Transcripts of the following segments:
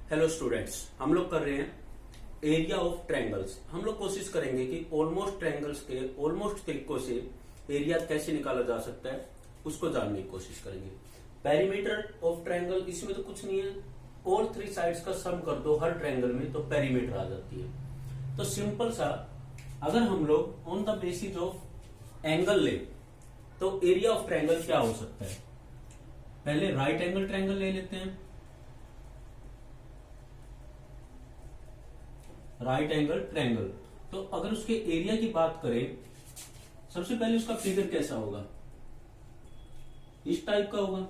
Hello students, हम लोग कर रहे हैं एरिया ऑफ ट्रायंगल्स। हम लोग कोशिश करेंगे कि ऑलमोस्ट ट्रायंगल्स के ऑलमोस्ट तरीकों से एरिया कैसे निकाला जा सकता है उसको जानने की कोशिश करेंगे। पेरीमीटर ऑफ ट्रायंगल, इसमें तो कुछ नहीं है, ऑल थ्री साइड्स का सम कर दो हर ट्रायंगल में तो पेरीमीटर आ जाती है। तो सिंपल सा, अगर हम लोग on the basis of angle ले तो एरिया ऑफ ट्रायंगल क्या हो सकता है। पहले राइट एंगल ट्रायंगल ले लेते हैं। राइट एंगल ट्रायंगल, तो अगर उसके एरिया की बात करें, सबसे पहले उसका फिगर कैसा होगा, इस टाइप का होगा,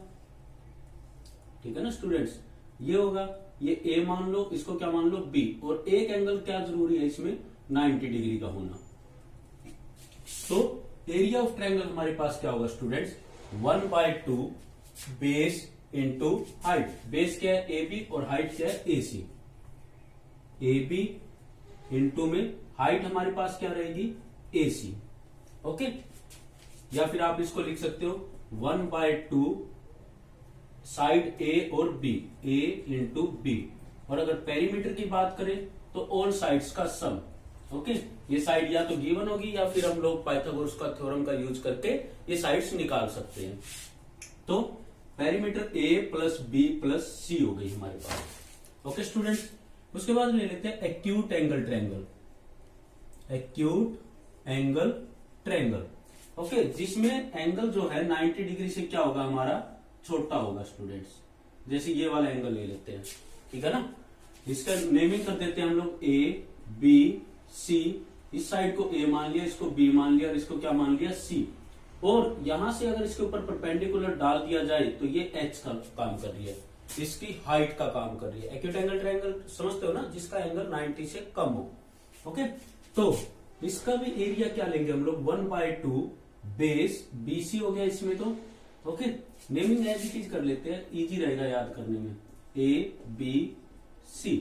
ठीक है ना स्टूडेंट्स। ये होगा, ये ए मान लो, इसको क्या मान लो बी, और एक एंगल क्या जरूरी है इसमें 90 डिग्री का होना। तो एरिया ऑफ ट्रायंगल हमारे पास क्या होगा students, 1/2 base into height. Base क्या है ए बी और हाइट क्या है ए सी। ए बी इंटू में हाइट हमारे पास क्या रहेगी ए सी, ओके। या फिर आप इसको लिख सकते हो 1/2 साइड ए और बी, ए इंटू बी। और अगर पेरीमीटर की बात करें तो ऑल साइड्स का सम, ओके। ये साइड या तो गिवन होगी या फिर हम लोग पाइथागोरस का थ्योरम का यूज करके ये साइड्स निकाल सकते हैं। तो पेरीमीटर ए प्लस बी प्लस सी हो गई हमारे पास, ओके स्टूडेंट्स। उसके बाद ले लेते हैं acute angle triangle. Acute angle triangle, okay, जिसमें एंगल जो है 90 डिग्री से क्या होगा हमारा छोटा होगा स्टूडेंट्स। जैसे ये वाला एंगल ले लेते हैं, ठीक है ना। इसका नेमिंग कर देते हैं हम लोग ए बी सी। इस साइड को ए मान लिया, इसको बी मान लिया और इसको क्या मान लिया सी। और यहां से अगर इसके ऊपर परपेंडिकुलर डाल दिया जाए तो ये एच का काम कर रही है, इसकी हाइट का काम कर रही है। एक्यूट एंगल ट्रायंगल समझते हो ना, जिसका एंगल 90 से कम हो, ओके। तो इसका भी एरिया क्या लेंगे हम लोग, 1/2 बेस बीसी हो गया इसमें तो, okay. Naming as it is कर लेते हैं, इजी रहेगा याद करने में। ए बी सी,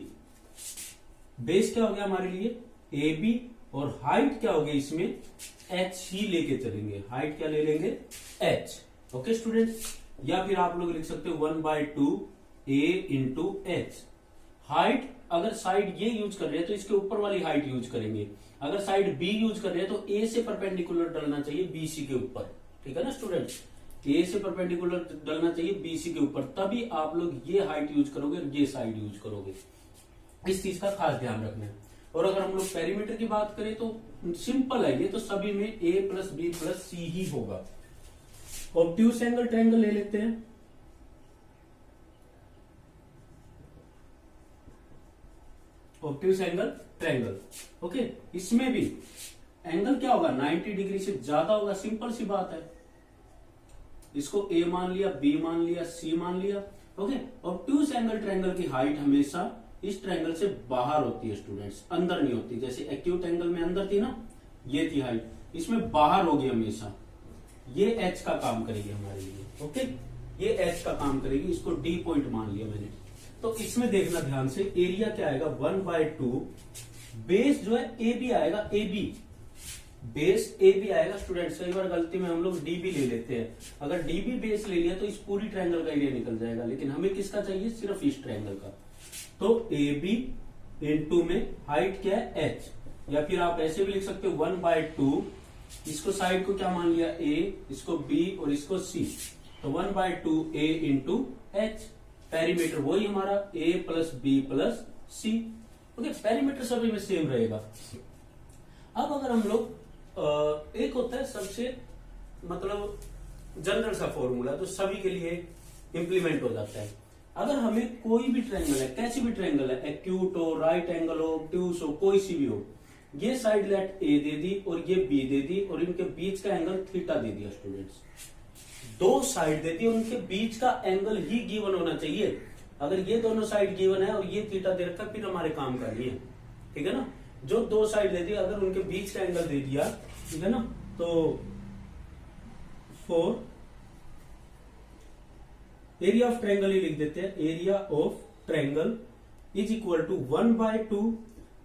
बेस क्या हो गया हमारे लिए ए बी, और हाइट क्या होगी इसमें एच ही लेके चलेंगे। हाइट क्या ले लेंगे एच, ओके स्टूडेंट्स। या फिर आप लोग लिख सकते हो 1/2 ए इंटू एच। हाइट अगर साइड ये यूज कर रहे हैं तो इसके ऊपर वाली हाइट यूज करेंगे। अगर साइड बी यूज कर रहे हैं तो ए से परपेंडिकुलर डलना चाहिए बीसी के ऊपर, ठीक है ना स्टूडेंट्स। ए से परपेंडिकुलर डलना चाहिए बीसी के ऊपर, तभी आप लोग ये हाइट यूज करोगे और ये साइड यूज करोगे। इस चीज का खास ध्यान रखना है। और अगर हम लोग पेरीमीटर की बात करें तो सिंपल है, ये तो सभी में ए प्लस बी प्लस सी ही होगा। ऑब्ट्यूस एंगल ट्रायंगल ले लेते हैं। Obtuse angle triangle, okay. इसमें भी एंगल क्या होगा 90 डिग्री से ज्यादा होगा, सिंपल सी बात है। इसको ए मान लिया, बी मान लिया, सी मान लिया, ओके। ऑब्ट्यूस एंगल ट्रायंगल की हाइट हमेशा इस ट्रायंगल से बाहर होती है स्टूडेंट्स, अंदर नहीं होती। जैसे एक्यूट एंगल में अंदर थी ना, ये थी हाइट, इसमें बाहर होगी हमेशा। ये एच का काम करेगी हमारे लिए, ओके। ये एच का काम करेगी, इसको डी पॉइंट मान लिया मैंने। तो इसमें देखना ध्यान से, एरिया क्या आएगा 1/2 बेस जो है ए बी आएगा, a b base a b आएगा स्टूडेंट्स। कई बार गलती में हम लोग डीबी ले लेते हैं। अगर डीबी बेस ले लिया तो इस पूरी ट्रायंगल का एरिया निकल जाएगा, लेकिन हमें किसका चाहिए, सिर्फ इस ट्रायंगल का। तो ए बी इंटू में हाइट क्या है एच, या फिर आप ऐसे भी लिख सकते हो 1/2, इसको साइड को क्या मान लिया ए, इसको बी और इसको सी। तो 1/2 ए इंटू एच। पेरीमीटर वही हमारा ए प्लस बी प्लस सी, ओके। पेरीमीटर सभी में सेम रहेगा। अब अगर हम लोग एक होता है सबसे मतलब जनरल सा फॉर्मूला, तो सभी के लिए इम्प्लीमेंट हो जाता है। अगर हमें कोई भी ट्रायंगल है, कैसी भी ट्रायंगल है, एक्यूट हो, राइट एंगल हो, ऑब्ट्यूस हो, कोई सी भी हो, ये साइड लेट ए दे दी और ये बी दे दी और इनके बीच का एंगल थीटा दे दिया स्टूडेंट्स। दो साइड दे दी और उनके बीच का एंगल ही गिवन होना चाहिए। अगर ये दोनों साइड गिवन है और ये थीटा दे रखा, फिर हमारे काम का नहीं है, ठीक है ना। जो दो साइड दे दी, अगर उनके बीच का एंगल दे दिया, ठीक है ना, तो फॉर एरिया ऑफ ट्रायंगल ही लिख देते हैं। Area of triangle is equal to 1/2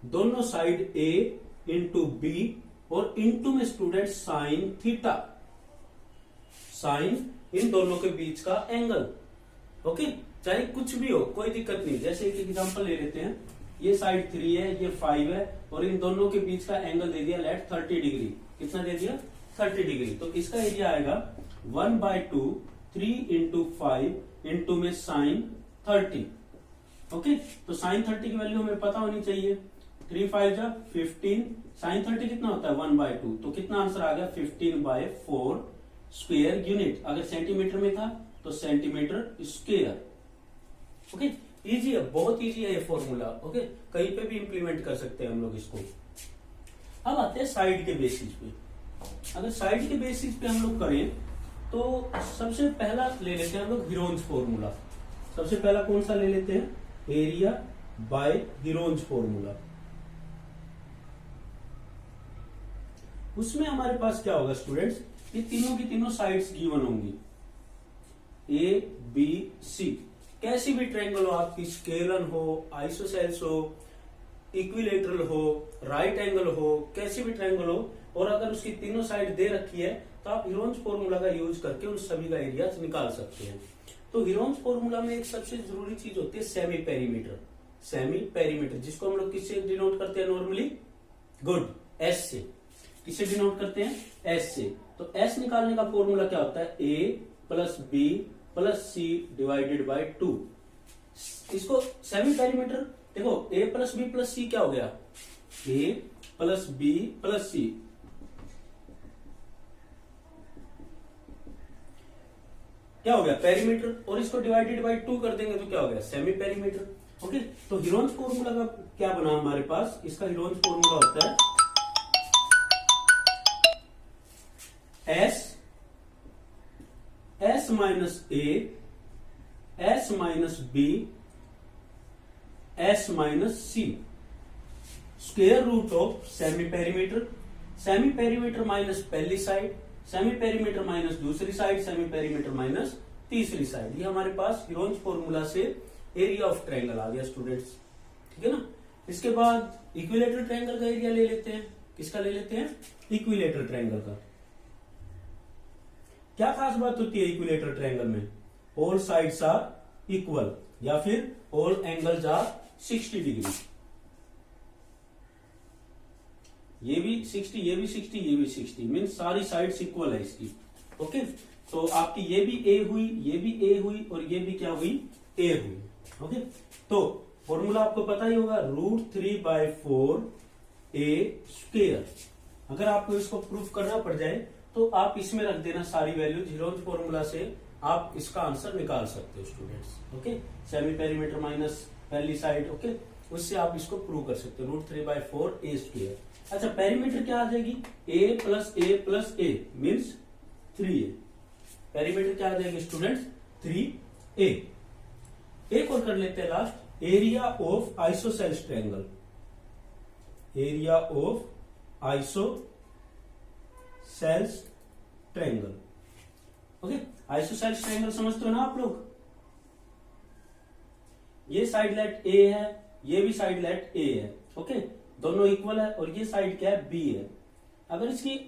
दोनों साइड ए इंटू बी और इंटू में स्टूडेंट साइन थीटा, साइन इन दोनों के बीच का एंगल, ओके। चाहे कुछ भी हो कोई दिक्कत नहीं। जैसे एक एग्जांपल ले लेते हैं, ये साइड 3 है, ये 5 है, और इन दोनों के बीच का एंगल दे दिया लेट 30 डिग्री। कितना दे दिया? 30 डिग्री। तो इसका एरिया आएगा 1/2 3 इंटू 5 इंटू में साइन 30। ओके, तो साइन 30 की वैल्यू हमें पता होनी चाहिए। 3 5 जा 15, साइन 30 कितना होता है? 1/2। तो कितना आंसर आ गया? 15/4 स्क्वायर यूनिट। अगर सेंटीमीटर में था तो सेंटीमीटर स्क्वायर। ओके, इजी है, बहुत इजी है ये फॉर्मूला। ओके, कहीं पे भी इंप्लीमेंट कर सकते हैं हम लोग इसको। अब आते हैं साइड के बेसिस पे। अगर साइड के बेसिस पे हम लोग करें तो सबसे पहला ले लेते हैं हम लोग हीरोन्स फॉर्मूला। सबसे पहला कौन सा ले लेते हैं? Area bye Heron's formula. उसमें हमारे पास क्या होगा स्टूडेंट्स? ये तीनों की तीनों साइड्स गिवन होंगी, ए बी सी। कैसी भी ट्रायंगल हो आपकी, स्केलन हो, आइसोसेल्स हो, इक्विलेटरल हो, राइट एंगल हो, कैसी भी ट्रायंगल हो, और अगर उसकी तीनों साइड दे रखी है तो आप हीरोन्स फॉर्मूला का यूज करके उन सभी का एरिया निकाल सकते हैं। तो हीरोन्स फॉर्मूला में एक सबसे जरूरी चीज होती है सेमी पेरीमीटर। सेमी पेरीमीटर जिसको हम लोग किससे डिनोट करते हैं नॉर्मली? गुड, एस से। किससे डिनोट करते हैं? एस से। तो एस निकालने का फॉर्मूला क्या होता है? A plus B plus C divided by 2। इसको सेमी पेरीमीटर देखो, A plus B plus C क्या हो गया? A plus B plus C. क्या हो गया? पेरीमीटर। और इसको डिवाइडेड बाय 2 कर देंगे तो क्या हो गया? Semi perimeter. ओके, तो हीरोन्स फॉर्मूला का क्या बना हमारे पास? इसका हीरोन्स फॉर्मूला होता है s minus a, s minus b, s minus c, square root of semi perimeter. Semi perimeter minus पहली साइड, सेमी पेरीमीटर माइनस दूसरी साइड, सेमी पेरीमीटर माइनस तीसरी साइड। ये हमारे पास हीरोन्स फॉर्मूला से एरिया ऑफ ट्रायंगल आ गया students. ठीक है ना? इसके बाद इक्विलेटरल ट्रायंगल का एरिया ले लेते हैं। किसका ले लेते हैं? इक्विलेटरल ट्रायंगल का। क्या खास बात होती है इक्विलेटरल ट्रायंगल में? ऑल साइड्स आर इक्वल, या फिर ऑल एंगल्स आर 60 डिग्री। ये भी 60, ये भी 60, ये भी 60, मीन सारी साइड्स इक्वल है इसकी। ओके, तो आपकी ये भी ए हुई, ये भी ए हुई, और ये भी क्या हुई? ए हुई। ओके, तो फॉर्मूला आपको पता ही होगा, √3/4 ए स्क्वायर। अगर आपको इसको प्रूफ करना पड़ जाए तो आप इसमें रख देना सारी वैल्यू। हीरोन्स फॉर्मूला से आप इसका आंसर निकाल सकते हो students. Okay, semi perimeter minus पहली साइड, ओके, उससे आप इसको प्रूव कर सकते हो। √3/4 ए स्क्वायर। अच्छा, पेरीमीटर क्या आ जाएगी? ए प्लस ए प्लस ए मीन्स 3a। पेरीमीटर क्या आ जाएगी स्टूडेंट्स? 3a। एक और कर लेते हैं last, area of isosceles triangle. Area of isosceles triangle. Okay, isosceles triangle समझते हो ना आप लोग? ये साइड लेट ए है, ये भी साइड लेट ए है। ओके, दोनों इक्वल है, और ये साइड क्या है? बी है। अगर इसकी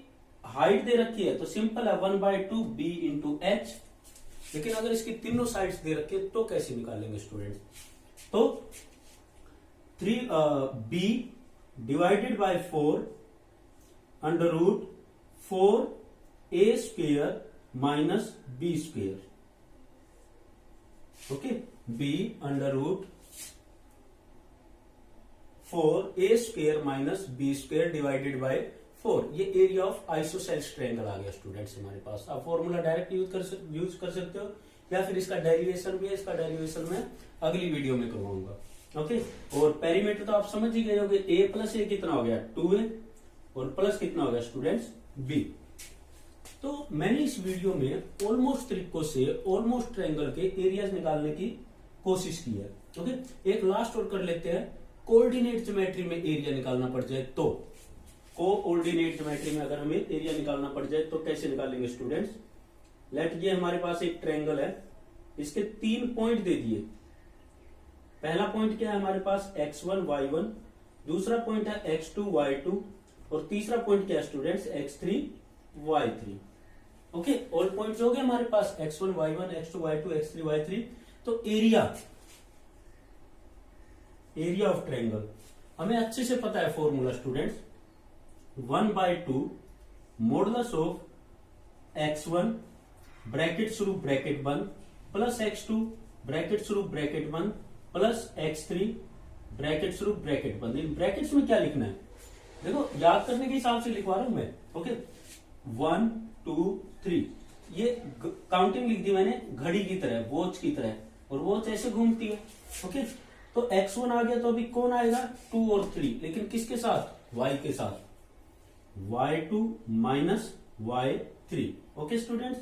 हाइट दे रखी है तो सिंपल है 1/2 बी इंटू एच। लेकिन अगर इसकी तीनों साइड्स दे रखी है तो कैसे निकालेंगे स्टूडेंट? तो 3 b divided by 4 √4 a square minus b square. Okay, b √4 a square minus b square divided by 4। ये एरिया ऑफ आइसोसेल्स ट्रायंगल आ गया स्टूडेंट्स हमारे पास। आप फॉर्मूला डायरेक्ट यूज कर सकते हो, या फिर इसका डेरिवेशन भी है। इसका डेरिवेशन मैं अगली वीडियो में करवाऊंगा। ओके, और पेरीमीटर तो आप समझ ही गए होंगे। ए प्लस ए कितना हो गया? 2a, और प्लस कितना हो गया स्टूडेंट्स? b। तो मैंने इस वीडियो में ऑलमोस्ट तरीकों से ऑलमोस्ट ट्रायंगल के एरियाज निकालने की कोशिश की है। ओके, एक लास्ट और कर लेते हैं। कोऑर्डिनेट ज्योमेट्री में एरिया निकालना पड़ जाए तो, कोऑर्डिनेट ज्योमेट्री में अगर हमें एरिया निकालना पड़ जाए तो कैसे निकालेंगे स्टूडेंट्स? लेट ये हमारे पास एक ट्रायंगल है, इसके 3 पॉइंट दे दिए। पहला पॉइंट क्या है हमारे पास? x1 y1, दूसरा पॉइंट है x2 y2, और तीसरा पॉइंट क्या है students? x3 y3। Okay, all points हो गए हमारे पास, x1 y1 x2 y2 x3 y3। तो एरिया ऑफ ट्रायंगल हमें अच्छे से पता है formula students, 1/2 modulus of x1 bracket शुरू ब्रैकेट बंद प्लस x2 ब्रैकेट शुरू ब्रैकेट बंद प्लस x3 ब्रैकेट शुरू ब्रैकेट बंद। इन ब्रैकेट्स में क्या लिखना है देखो, याद करने के हिसाब से लिखवा रहा हूं मैं। ओके 1 2 3 ये काउंटिंग लिख दी मैंने घड़ी की तरह, वॉच की तरह, और वॉच ऐसे घूमती है। ओके तो x1 आ गया तो अभी कौन आएगा 2 और 3, लेकिन किसके साथ y के साथ, y2 minus y3। Okay students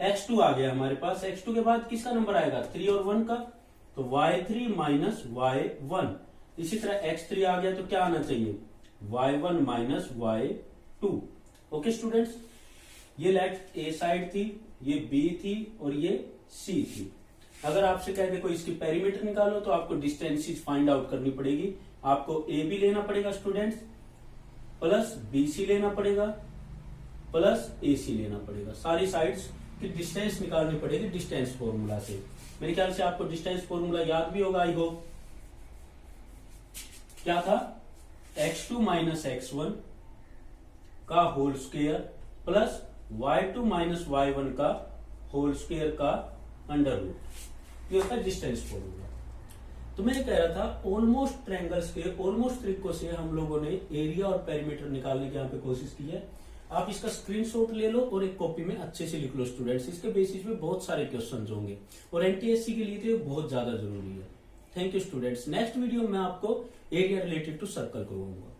x2 आ गया हमारे पास, x2 के बाद किसका नंबर आएगा 3 और 1 का, तो y3 माइनस y1। इसी तरह x3 आ गया तो क्या आना चाहिए y1 minus y2। Okay students ये लेफ्ट ए साइड थी, ये बी थी और ये सी थी। अगर आपसे कह दे कोई इसकी पेरीमीटर निकालो तो आपको डिस्टेंसेस फाइंड आउट करनी पड़ेगी। आपको ए बी लेना पड़ेगा स्टूडेंट्स, प्लस बी सी लेना पड़ेगा, प्लस ए सी लेना पड़ेगा। सारी साइड्स की डिस्टेंस निकालनी पड़ेगी डिस्टेंस फॉर्मूला से। मेरे ख्याल से आपको डिस्टेंस फॉर्मूला याद भी होगा, आई होप। क्या था x2 माइनस x1 का whole square plus y2 minus y1 का होल स्क्वायर का अंडर रूट, ये होता है डिस्टेंस फॉर्मूला। तो मैं कह रहा था ऑलमोस्ट ट्रायंगल्स के ऑलमोस्ट तरीकों से हम लोगों ने एरिया और पेरीमीटर निकालने की यहाँ पे कोशिश की है। आप इसका स्क्रीनशॉट ले लो और एक कॉपी में अच्छे से लिख लो स्टूडेंट्स, इसके बेसिस पे बहुत सारे क्वेश्चंस होंगे और एनटीएससी के लिए तो ये बहुत ज्यादा जरूरी है। Thank you students. Next video में आपको एरिया रिलेटेड टू सर्कल करवाऊंगा।